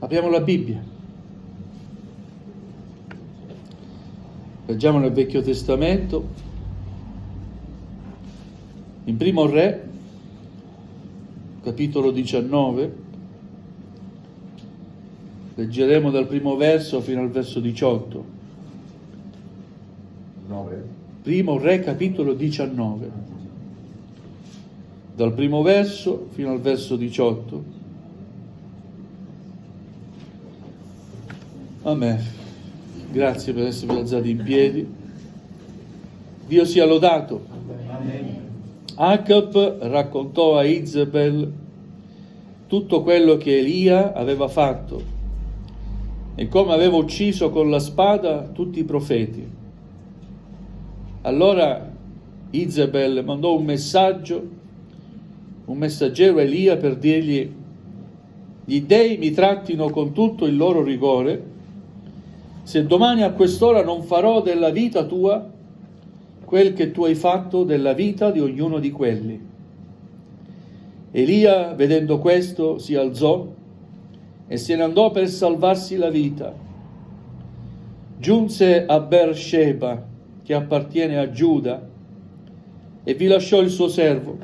Apriamo la Bibbia. Leggiamo nel Vecchio Testamento, in Primo Re, capitolo 19, leggeremo dal primo verso fino al verso 18. 9. Primo Re, capitolo 19, dal primo verso fino al verso 18. Amen. Grazie per esservi alzati in piedi. Dio sia lodato. Acab raccontò a Izebel tutto quello che Elia aveva fatto e come aveva ucciso con la spada tutti i profeti. Allora Izebel mandò un messaggero a Elia per dirgli: gli dei mi trattino con tutto il loro rigore, se domani a quest'ora non farò della vita tua quel che tu hai fatto della vita di ognuno di quelli. Elia, vedendo questo, si alzò e se ne andò per salvarsi la vita. Giunse a Beersheba, che appartiene a Giuda, e vi lasciò il suo servo.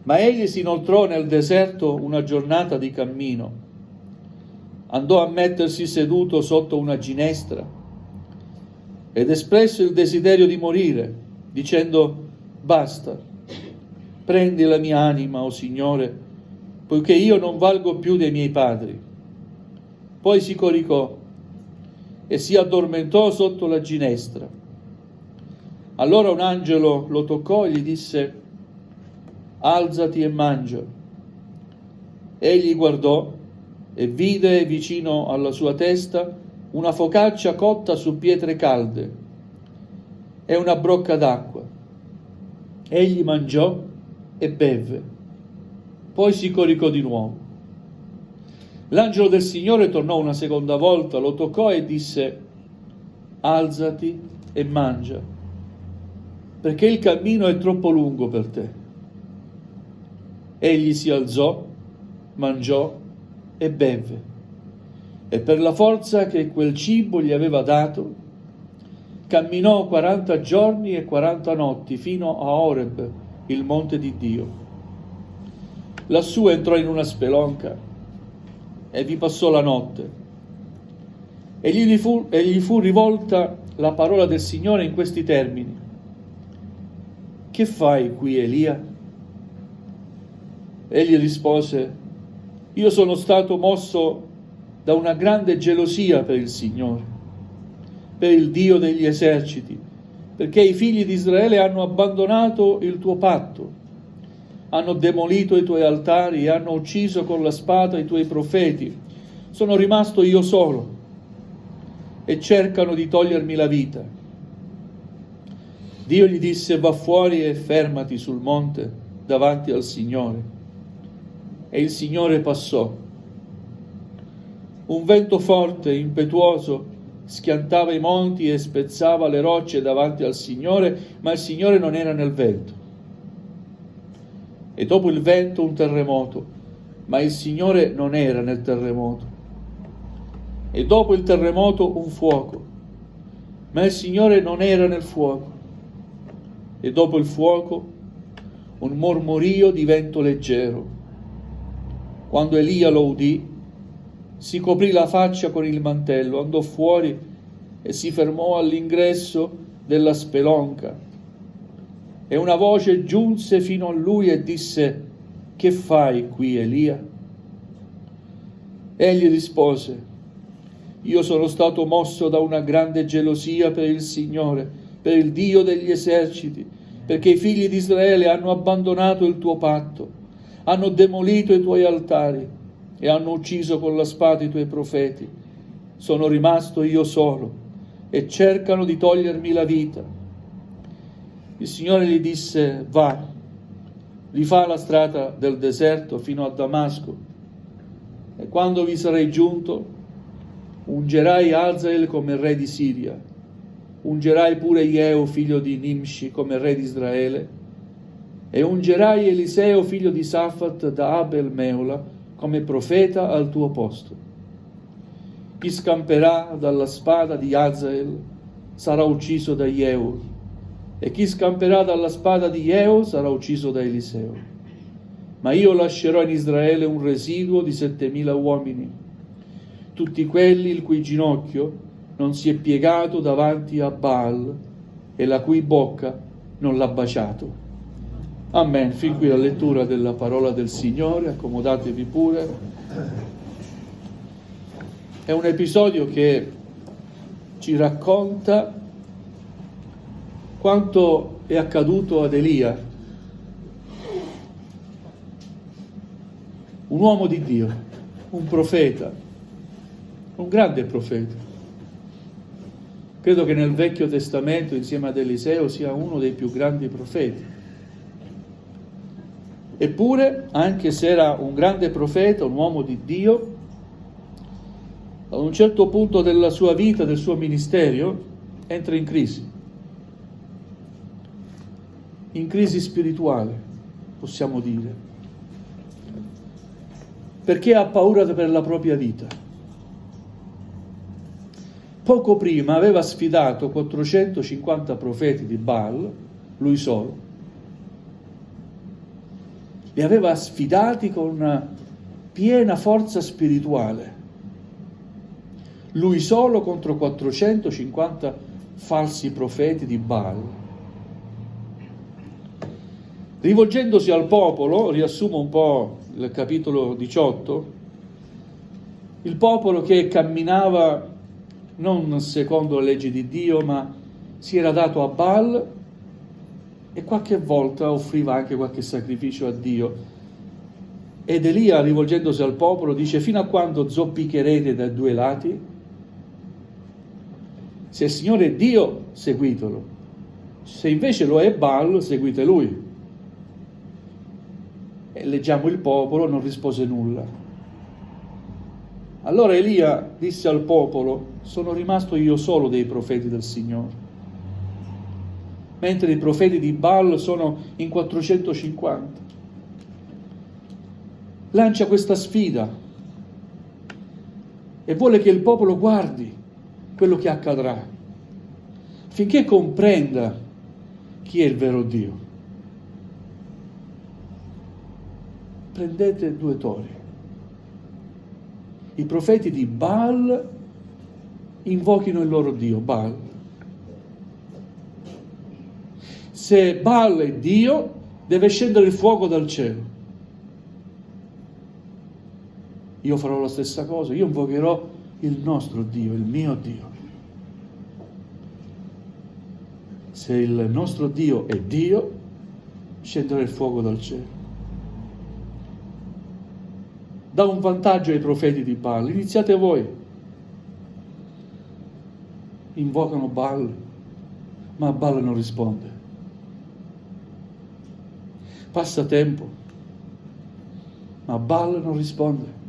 Ma egli si inoltrò nel deserto una giornata di cammino. Andò a mettersi seduto sotto una ginestra ed espresse il desiderio di morire, dicendo: basta, prendi la mia anima, o Signore, poiché io non valgo più dei miei padri. Poi si coricò e si addormentò sotto la ginestra. Allora un angelo lo toccò e gli disse: alzati e mangia. Egli guardò e vide vicino alla sua testa una focaccia cotta su pietre calde e una brocca d'acqua. Egli mangiò e bevve, poi si coricò di nuovo. L'angelo del Signore tornò una seconda volta, lo toccò e disse: alzati e mangia, perché il cammino è troppo lungo per te. Egli si alzò, mangiò e bevve, e per la forza che quel cibo gli aveva dato, camminò 40 giorni e 40 notti fino a Oreb, il monte di Dio. Lassù entrò in una spelonca e vi passò la notte. E gli fu rivolta la parola del Signore in questi termini: che fai qui, Elia? Egli rispose: io sono stato mosso da una grande gelosia per il Signore, per il Dio degli eserciti, perché i figli di Israele hanno abbandonato il tuo patto, hanno demolito i tuoi altari e hanno ucciso con la spada i tuoi profeti. Sono rimasto io solo e cercano di togliermi la vita. Dio gli disse: va fuori e fermati sul monte davanti al Signore. E il Signore passò. Un vento forte e impetuoso schiantava i monti e spezzava le rocce davanti al Signore, ma il Signore non era nel vento. E dopo il vento un terremoto, ma il Signore non era nel terremoto. E dopo il terremoto un fuoco, ma il Signore non era nel fuoco. E dopo il fuoco un mormorio di vento leggero. Quando Elia lo udì, si coprì la faccia con il mantello, andò fuori e si fermò all'ingresso della spelonca. E una voce giunse fino a lui e disse: che fai qui, Elia? Egli rispose: io sono stato mosso da una grande gelosia per il Signore, per il Dio degli eserciti, perché i figli di Israele hanno abbandonato il tuo patto, hanno demolito i tuoi altari e hanno ucciso con la spada i tuoi profeti. Sono rimasto io solo e cercano di togliermi la vita. Il Signore gli disse: va, rifà la strada del deserto fino a Damasco, e quando vi sarai giunto ungerai Hazael come re di Siria, ungerai pure Jehu figlio di Nimshi come re di Israele, e ungerai Eliseo figlio di Safat da Abel Meola come profeta al tuo posto. Chi scamperà dalla spada di Hazael sarà ucciso da Jehu, e chi scamperà dalla spada di Jehu sarà ucciso da Eliseo. Ma io lascerò in Israele un residuo di 7.000 uomini, tutti quelli il cui ginocchio non si è piegato davanti a Baal e la cui bocca non l'ha baciato. Amen. Fin qui la lettura della parola del Signore, accomodatevi pure. È un episodio che ci racconta quanto è accaduto ad Elia, un uomo di Dio, un profeta, un grande profeta. Credo che nel Vecchio Testamento, insieme ad Eliseo, sia uno dei più grandi profeti. Eppure, anche se era un grande profeta, un uomo di Dio, ad un certo punto della sua vita, del suo ministero, entra in crisi spirituale, possiamo dire, perché ha paura per la propria vita. Poco prima aveva sfidato 450 profeti di Baal, lui solo. Li aveva sfidati con una piena forza spirituale. Lui solo contro 450 falsi profeti di Baal. Rivolgendosi al popolo, riassumo un po' il capitolo 18, il popolo che camminava non secondo le leggi di Dio, ma si era dato a Baal e qualche volta offriva anche qualche sacrificio a Dio. Ed Elia, rivolgendosi al popolo, dice: fino a quando zoppicherete dai due lati? Se il Signore è Dio, seguitelo. Se invece lo è Baal, seguite lui. E leggiamo: il popolo non rispose nulla. Allora Elia disse al popolo: sono rimasto io solo dei profeti del Signore, mentre i profeti di Baal sono in 450. Lancia questa sfida e vuole che il popolo guardi quello che accadrà, finché comprenda chi è il vero Dio. Prendete due tori. I profeti di Baal invochino il loro Dio, Baal. Se Baal è Dio, deve scendere il fuoco dal cielo. Io farò la stessa cosa, io invocherò il nostro Dio, il mio Dio. Se il nostro Dio è Dio, scenderà il fuoco dal cielo. Dà un vantaggio ai profeti di Baal: iniziate voi. Invocano Baal, ma Baal non risponde. Passa tempo, ma Baal non risponde.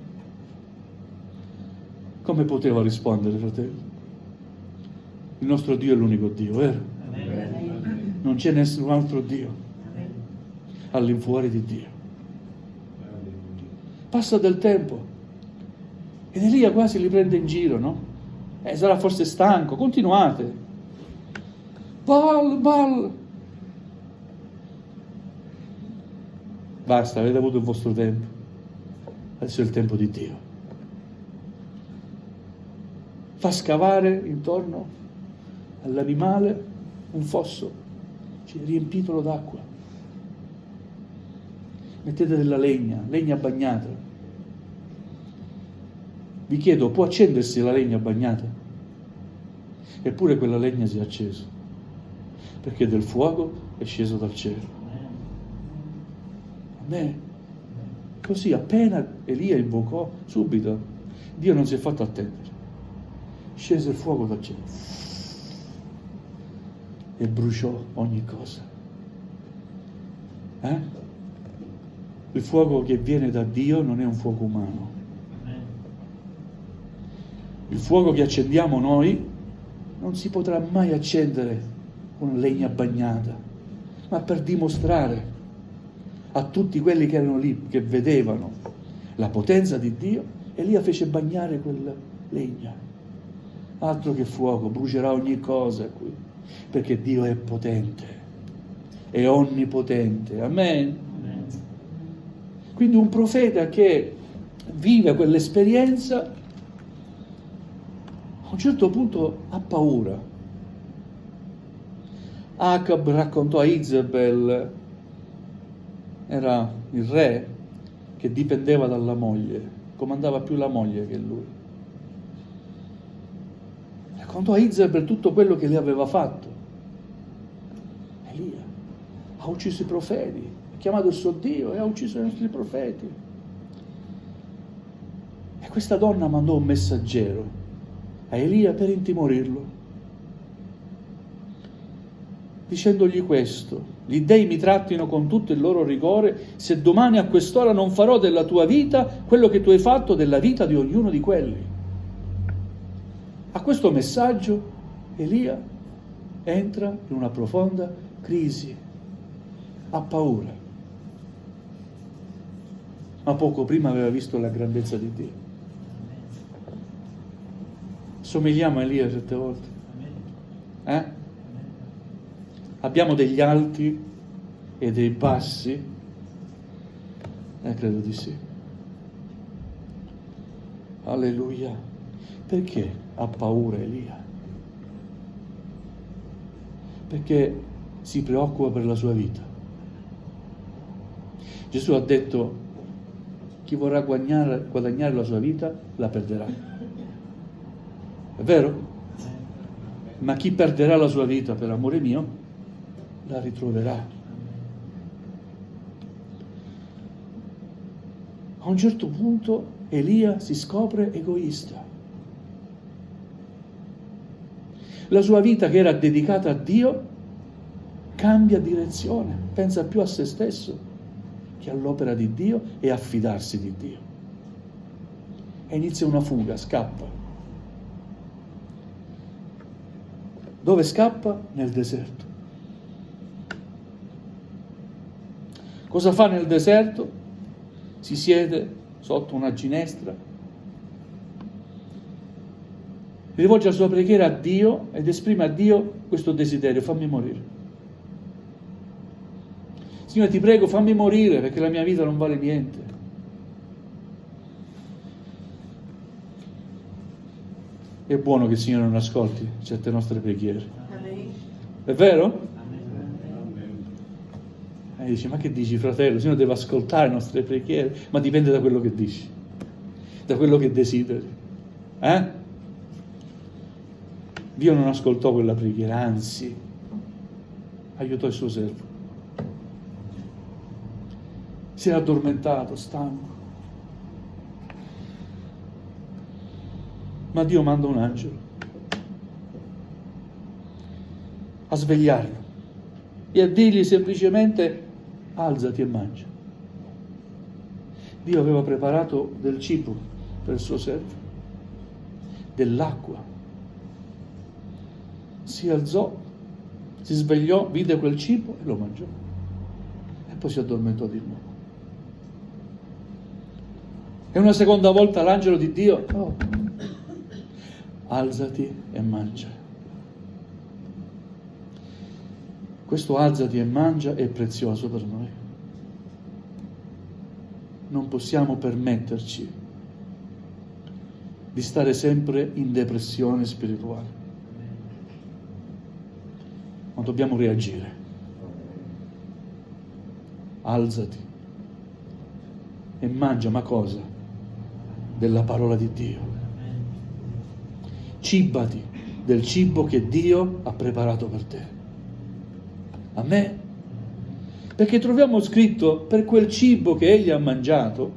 Come poteva rispondere, fratelli? Il nostro Dio è l'unico Dio, vero? Amen. Non c'è nessun altro Dio all'infuori di Dio. Passa del tempo ed Elia quasi li prende in giro, no? Sarà forse stanco, continuate. Baal. Basta, avete avuto il vostro tempo. Adesso è il tempo di Dio. Fa scavare intorno all'animale un fosso, riempitelo d'acqua. Mettete della legna bagnata. Vi chiedo, può accendersi la legna bagnata? Eppure quella legna si è accesa, perché del fuoco è sceso dal cielo. Amen. Così appena Elia invocò, subito Dio non si è fatto attendere. Scese il fuoco dal cielo e bruciò ogni cosa. Il fuoco che viene da Dio non è un fuoco umano. Il fuoco che accendiamo noi non si potrà mai accendere con legna bagnata, ma per dimostrare a tutti quelli che erano lì, che vedevano la potenza di Dio, Elia fece bagnare legna. Altro che fuoco, brucerà ogni cosa qui, perché Dio è potente, è onnipotente. Amen? Quindi un profeta che vive quell'esperienza, a un certo punto ha paura. Acab raccontò a Isabel, era il re che dipendeva dalla moglie, comandava più la moglie che lui. Raccontò a Isabel tutto quello che le aveva fatto. Elia ha ucciso i profeti, ha chiamato il suo Dio e ha ucciso i nostri profeti. E questa donna mandò un messaggero a Elia per intimorirlo, dicendogli questo: gli dei mi trattino con tutto il loro rigore, se domani a quest'ora non farò della tua vita quello che tu hai fatto della vita di ognuno di quelli. A questo messaggio Elia entra in una profonda crisi, ha paura, ma poco prima aveva visto la grandezza di Dio. Somigliamo a Elia certe volte. Abbiamo degli alti e dei bassi? Credo di sì. Alleluia. Perché ha paura Elia? Perché si preoccupa per la sua vita. Gesù ha detto: chi vorrà guadagnare la sua vita la perderà. È vero? Ma chi perderà la sua vita per amore mio la ritroverà. A un certo punto Elia si scopre egoista. La sua vita, che era dedicata a Dio, cambia direzione, pensa più a se stesso che all'opera di Dio e a fidarsi di Dio. E inizia una fuga, scappa. Dove scappa? Nel deserto. Cosa fa nel deserto? Si siede sotto una ginestra, rivolge la sua preghiera a Dio ed esprime a Dio questo desiderio: fammi morire. Signore, ti prego, fammi morire, perché la mia vita non vale niente. È buono che il Signore non ascolti certe nostre preghiere. È vero? E dici: ma che dici, fratello? Il Signore deve ascoltare le nostre preghiere, ma dipende da quello che dici, da quello che desideri. Dio non ascoltò quella preghiera, anzi aiutò il suo servo. Si era addormentato, stanco. Ma Dio manda un angelo a svegliarlo e a dirgli semplicemente: alzati e mangia. Dio aveva preparato del cibo per il suo servo, dell'acqua. Si alzò, si svegliò, vide quel cibo e lo mangiò. E poi si addormentò di nuovo. E una seconda volta l'angelo di Dio: oh, alzati e mangia. Questo alzati e mangia è prezioso per noi. Non possiamo permetterci di stare sempre in depressione spirituale, ma dobbiamo reagire. Alzati e mangia, ma cosa? Della parola di Dio. Cibati del cibo che Dio ha preparato per te. Amen. Perché troviamo scritto: per quel cibo che egli ha mangiato,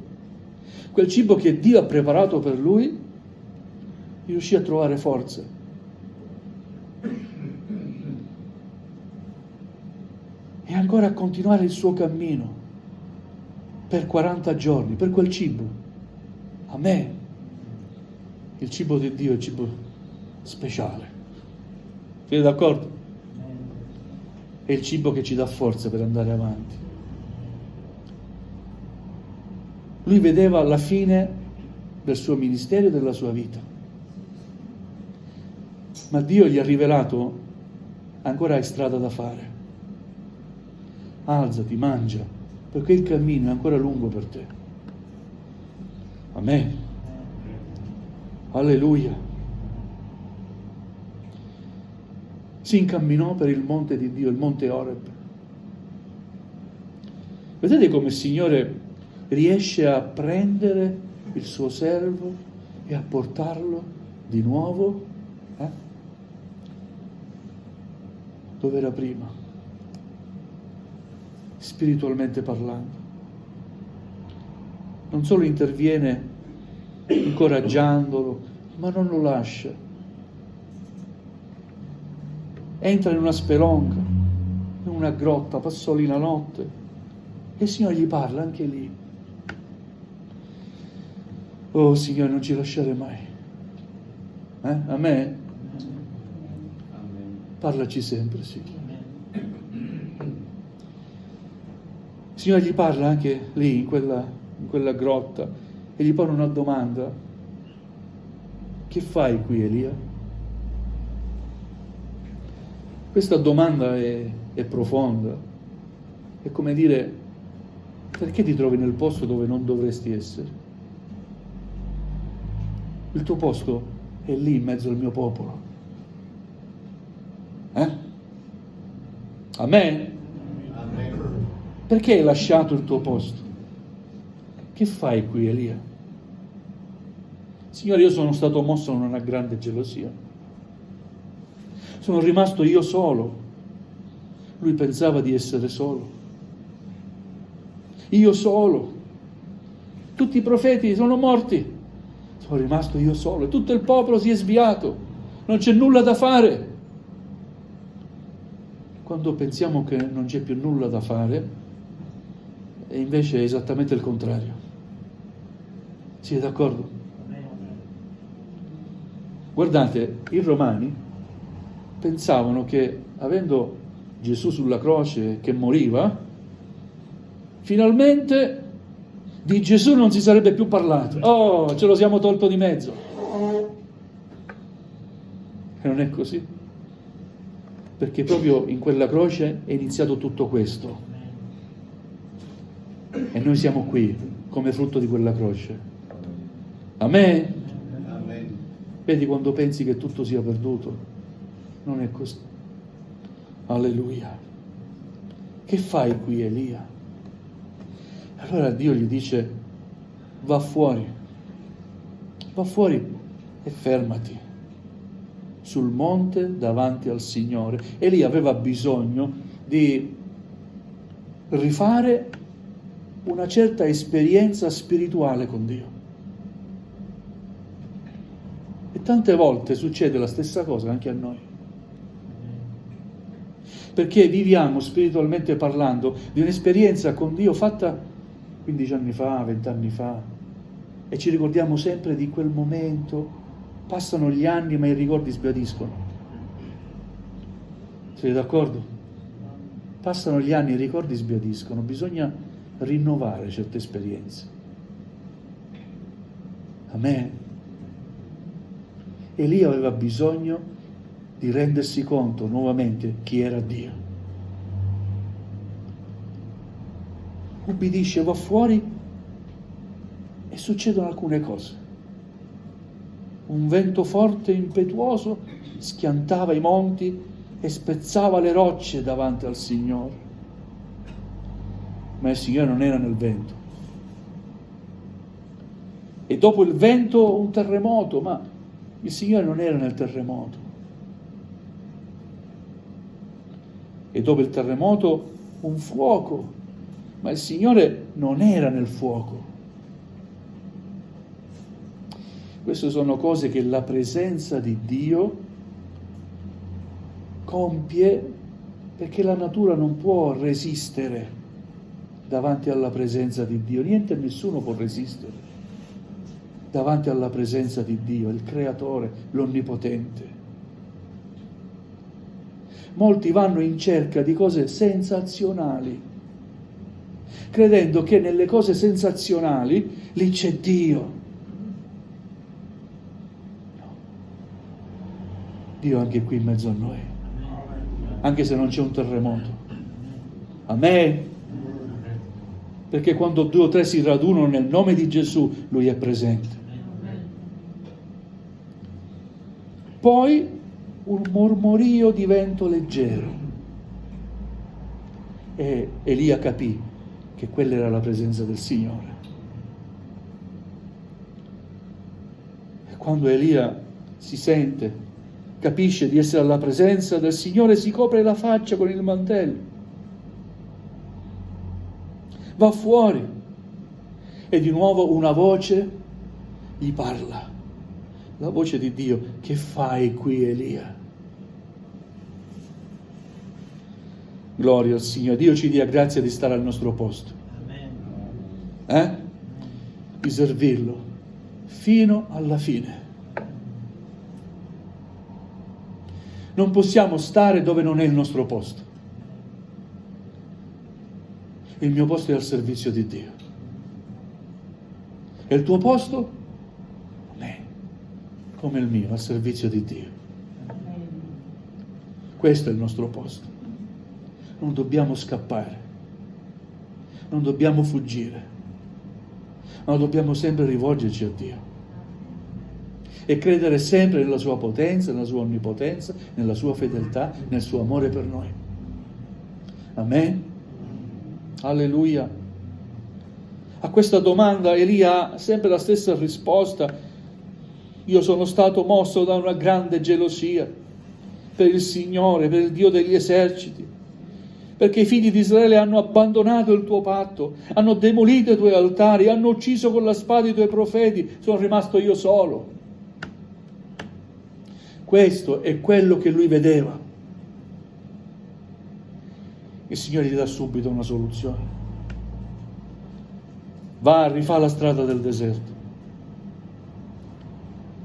quel cibo che Dio ha preparato per lui, riuscì a trovare forza. E ancora a continuare il suo cammino per 40 giorni, per quel cibo. Amen. Il cibo di Dio è il cibo speciale. Siete d'accordo? È il cibo che ci dà forza per andare avanti. Lui vedeva la fine del suo ministero e della sua vita. Ma Dio gli ha rivelato: ancora hai strada da fare. Alzati, mangia, perché il cammino è ancora lungo per te. Amen. Alleluia. Si incamminò per il monte di Dio, il monte Oreb. Vedete come il Signore riesce a prendere il suo servo e a portarlo di nuovo dove era prima, spiritualmente parlando. Non solo interviene incoraggiandolo, ma non lo lascia. Entra in una spelonca, in una grotta, passò lì la notte e il Signore gli parla anche lì. Oh Signore, non ci lasciare mai. A me? Parlaci sempre, Signore. Il Signore gli parla anche lì, in quella grotta, e gli pone una domanda. Che fai qui, Elia? Questa domanda è profonda. È come dire: perché ti trovi nel posto dove non dovresti essere? Il tuo posto è lì in mezzo al mio popolo. Amen? Perché hai lasciato il tuo posto? Che fai qui, Elia? Signore, io sono stato mosso da una grande gelosia. Sono rimasto io solo. Lui pensava di essere solo. Io solo. Tutti i profeti sono morti. Sono rimasto io solo e tutto il popolo si è sviato. Non c'è nulla da fare. Quando pensiamo che non c'è più nulla da fare, e invece è esattamente il contrario. Siete d'accordo? Guardate, i romani pensavano che, avendo Gesù sulla croce che moriva, finalmente di Gesù non si sarebbe più parlato. Oh, ce lo siamo tolto di mezzo. E non è così. Perché proprio in quella croce è iniziato tutto questo. E noi siamo qui come frutto di quella croce. Amen? Amen. Vedi, quando pensi che tutto sia perduto, non è così. Alleluia. Che fai qui, Elia? Allora Dio gli dice: va fuori e fermati sul monte davanti al Signore. Elia aveva bisogno di rifare una certa esperienza spirituale con Dio. E tante volte succede la stessa cosa anche a noi. Perché viviamo, spiritualmente parlando, di un'esperienza con Dio fatta 15 anni fa, 20 anni fa, e ci ricordiamo sempre di quel momento. Passano gli anni ma i ricordi sbiadiscono. Siete d'accordo? Passano gli anni e i ricordi sbiadiscono. Bisogna rinnovare certe esperienze. Amen. Elia aveva bisogno di rendersi conto nuovamente chi era Dio. Ubbidisce, va fuori e succedono alcune cose. Un vento forte e impetuoso schiantava i monti e spezzava le rocce davanti al Signore. Ma il Signore non era nel vento. E dopo il vento un terremoto, ma il Signore non era nel terremoto. E dopo il terremoto un fuoco, ma il Signore non era nel fuoco. Queste sono cose che la presenza di Dio compie, perché la natura non può resistere davanti alla presenza di Dio. Niente e nessuno può resistere davanti alla presenza di Dio, il Creatore, l'Onnipotente. Molti vanno in cerca di cose sensazionali, credendo che nelle cose sensazionali lì c'è Dio. Dio è anche qui in mezzo a noi, anche se non c'è un terremoto. Amen. Perché quando 2 o 3 si radunano nel nome di Gesù, Lui è presente. Poi un mormorio di vento leggero. E Elia capì che quella era la presenza del Signore. E quando Elia si sente, capisce di essere alla presenza del Signore, si copre la faccia con il mantello. Va fuori e di nuovo una voce gli parla. La voce di Dio: che fai qui, Elia? Gloria al Signore. Dio ci dia grazia di stare al nostro posto. Di servirlo fino alla fine. Non possiamo stare dove non è il nostro posto. Il mio posto è al servizio di Dio. E il tuo posto? Come il mio, al servizio di Dio. Questo è il nostro posto. Non dobbiamo scappare, non dobbiamo fuggire, ma dobbiamo sempre rivolgerci a Dio e credere sempre nella sua potenza, nella sua onnipotenza, nella sua fedeltà, nel suo amore per noi. Amen. Alleluia. A questa domanda Elia ha sempre la stessa risposta: io sono stato mosso da una grande gelosia per il Signore, per il Dio degli eserciti, perché i figli di Israele hanno abbandonato il tuo patto, hanno demolito i tuoi altari, hanno ucciso con la spada i tuoi profeti, sono rimasto io solo. Questo è quello che lui vedeva. Il Signore gli dà subito una soluzione. Va, rifà la strada del deserto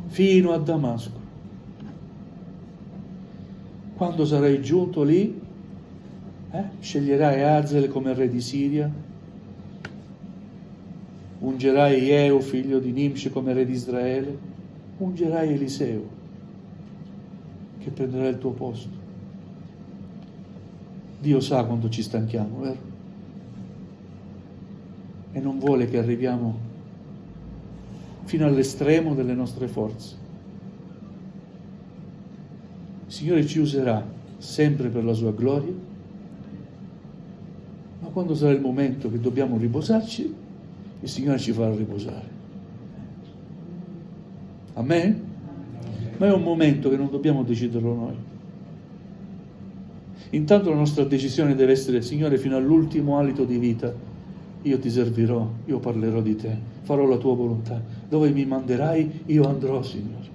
fino a Damasco. Quando sarai giunto lì, sceglierai Azel come re di Siria, ungerai Jehu, figlio di Nimshi, come re di Israele, ungerai Eliseo, che prenderà il tuo posto. Dio sa quando ci stanchiamo, vero? E non vuole che arriviamo fino all'estremo delle nostre forze. Il Signore ci userà sempre per la sua gloria, ma quando sarà il momento che dobbiamo riposarci, il Signore ci farà riposare. Amen? Ma è un momento che non dobbiamo deciderlo noi. Intanto la nostra decisione deve essere: Signore, fino all'ultimo alito di vita io ti servirò, io parlerò di te, farò la tua volontà. Dove mi manderai, io andrò, Signore.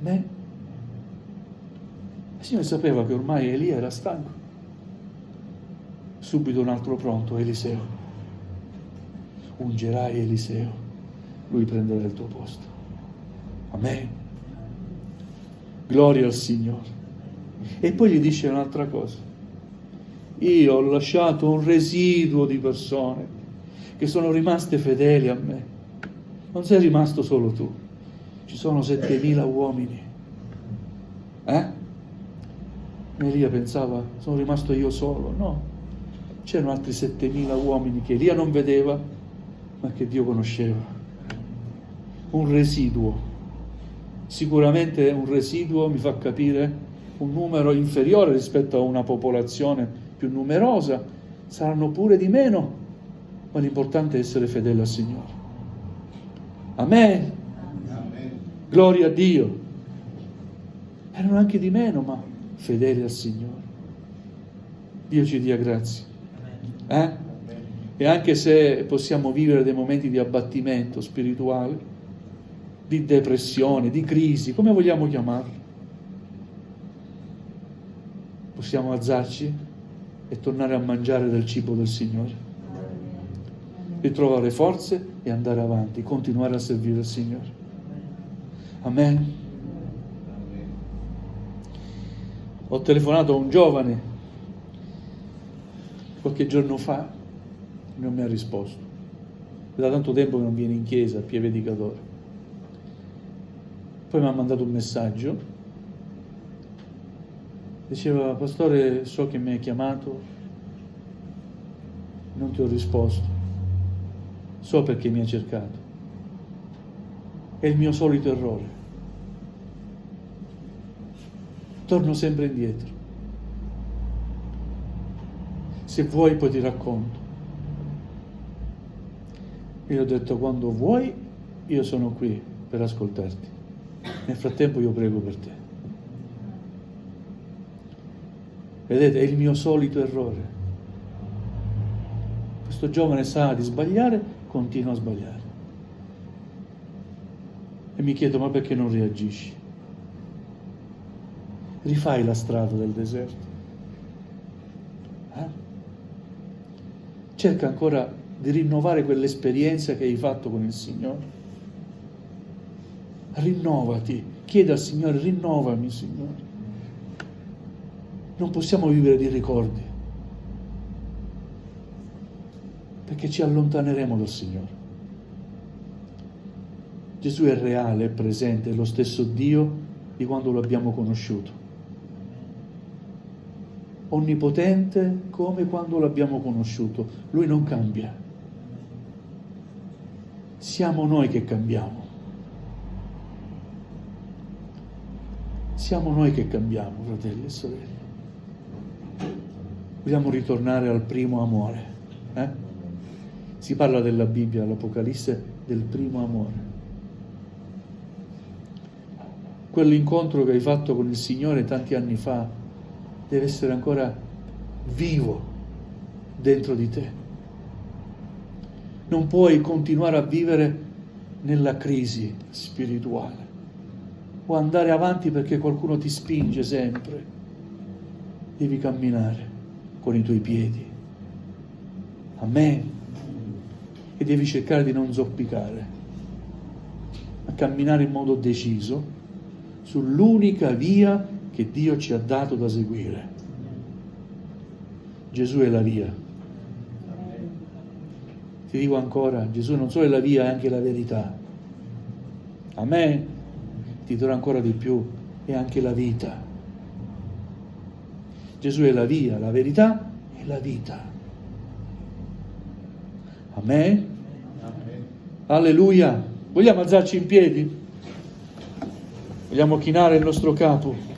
Amen. Il Signore sapeva che ormai Elia era stanco. Subito un altro pronto, Eliseo. Ungerai Eliseo, lui prenderà il tuo posto. Amen. Gloria al Signore. E poi gli dice un'altra cosa: io ho lasciato un residuo di persone che sono rimaste fedeli a me. Non sei rimasto solo tu, ci sono 7.000 uomini. Elia pensava: sono rimasto io solo. No, c'erano altri 7.000 uomini che Elia non vedeva, ma che Dio conosceva. Un residuo. Sicuramente un residuo mi fa capire un numero inferiore rispetto a una popolazione più numerosa, saranno pure di meno, ma l'importante è essere fedele al Signore. Amen. Amen. Gloria a Dio. Erano anche di meno, ma fedeli al Signore. Dio ci dia grazie. E anche se possiamo vivere dei momenti di abbattimento spirituale, di depressione, di crisi, come vogliamo chiamarlo, possiamo alzarci e tornare a mangiare del cibo del Signore, ritrovare forze e andare avanti, continuare a servire il Signore. Amen. Ho telefonato a un giovane qualche giorno fa, non mi ha risposto. È da tanto tempo che non viene in chiesa, a Pieve di Cadore. Poi mi ha mandato un messaggio, diceva: pastore, so che mi hai chiamato, non ti ho risposto, so perché mi hai cercato, è il mio solito errore, torno sempre indietro, se vuoi poi ti racconto. E io ho detto: quando vuoi io sono qui per ascoltarti, nel frattempo io prego per te. Vedete, è il mio solito errore. Questo giovane sa di sbagliare, continua a sbagliare. E mi chiedo: ma perché non reagisci? Rifai la strada del deserto. Cerca ancora di rinnovare quell'esperienza che hai fatto con il Signore. Rinnovati, chiedi al Signore: rinnovami, Signore. Non possiamo vivere di ricordi, perché ci allontaneremo dal Signore. Gesù è reale, è presente, è lo stesso Dio di quando lo abbiamo conosciuto. Onnipotente come quando l'abbiamo conosciuto. Lui non cambia. Siamo noi che cambiamo. Siamo noi che cambiamo, fratelli e sorelle. Vogliamo ritornare al primo amore. Si parla della Bibbia, all'Apocalisse, del primo amore. Quell'incontro che hai fatto con il Signore tanti anni fa deve essere ancora vivo dentro di te. Non puoi continuare a vivere nella crisi spirituale o andare avanti perché qualcuno ti spinge sempre. Devi camminare con i tuoi piedi. Amen. E devi cercare di non zoppicare, ma camminare in modo deciso sull'unica via che Dio ci ha dato da seguire. Gesù è la via. Ti dico ancora, Gesù non solo è la via, è anche la verità. Amen. Ti dirò ancora di più, è anche la vita. Gesù è la via, la verità e la vita. Amen. Amen. Alleluia. Vogliamo alzarci in piedi? Vogliamo chinare il nostro capo?